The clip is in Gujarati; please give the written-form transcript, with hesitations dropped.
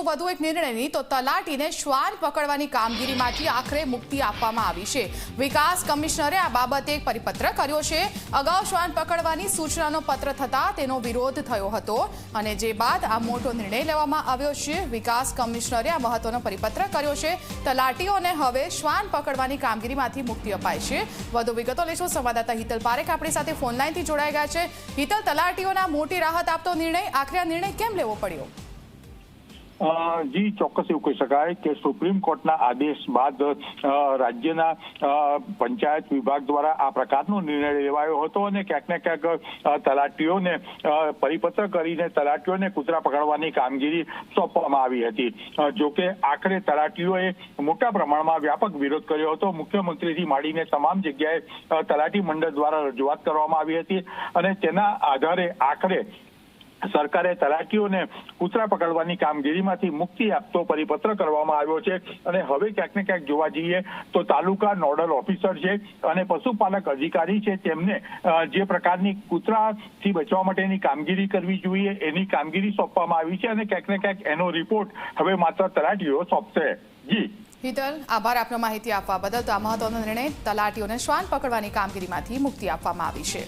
વધુ એક નિર્ણયની તો તલાટીને શ્વાન પકડવાની કામગીરીમાંથી આખરે મુક્તિ આપવામાં આવી છે। વિકાસ કમિશનરે આ બાબતે એક પરિપત્ર કર્યો છે। અગાઉ શ્વાન પકડવાની સૂચનાનો પત્ર થતા તેનો વિરોધ થયો હતો અને જે બાદ આ મોટો નિર્ણય લેવામાં આવ્યો છે। વિકાસ કમિશનરે આ મહત્વનો પરિપત્ર કર્યો છે। તલાટીઓને હવે શ્વાન પકડવાની કામગીરીમાંથી મુક્તિ અપાય છે। વધુ વિગતો લઈશું સંવાદદાતા હિતલ પારેખ આપણી સાથે ફોન લાઈનથી જોડાઈ ગયા છે। હિતલ, તલાટીઓને મોટી રાહત આપતો નિર્ણય, આખરે આ નિર્ણય કેમ લેવો પડ્યો? જી ચોક્કસ એવું કહી શકાય કે સુપ્રીમ કોર્ટના આદેશ બાદ રાજ્યના પંચાયત વિભાગ દ્વારા આ પ્રકારનો નિર્ણય લેવાયો હતો અને ક્યાંક ને ક્યાંક તલાટીઓને પરિપત્ર કરીને તલાટીઓને કૂતરા પકડવાની કામગીરી સોંપવામાં આવી હતી। જોકે આખરે તલાટીઓએ મોટા પ્રમાણમાં વ્યાપક વિરોધ કર્યો હતો। મુખ્યમંત્રીથી માંડીને તમામ જગ્યાએ તલાટી મંડળ દ્વારા રજૂઆત કરવામાં આવી હતી અને તેના આધારે આખરે સરકારે તલાટીઓને કૂતરા પકડવાની કામગીરીમાંથી મુક્તિ આપતો પરિપત્ર કરવામાં આવ્યો છે અને હવે ક્યાંક ને ક્યાંક જોવા જઈએ તો તાલુકા નોડલ ઓફિસર છે અને પશુપાલક અધિકારી છે તેમને જે પ્રકારની કૂતરાથી બચવા માટેની કામગીરી કરવી જોઈએ એની કામગીરી સોંપવામાં આવી છે અને ક્યાંક ને ક્યાંક એનો રિપોર્ટ હવે માત્ર તલાટીઓ સોંપશે। જી હિતલ, આભાર આપનો માહિતી આપવા બદલ। તો આ મહત્વનો નિર્ણય, તલાટીઓને શ્વાન પકડવાની કામગીરીમાંથી મુક્તિ આપવામાં આવી છે।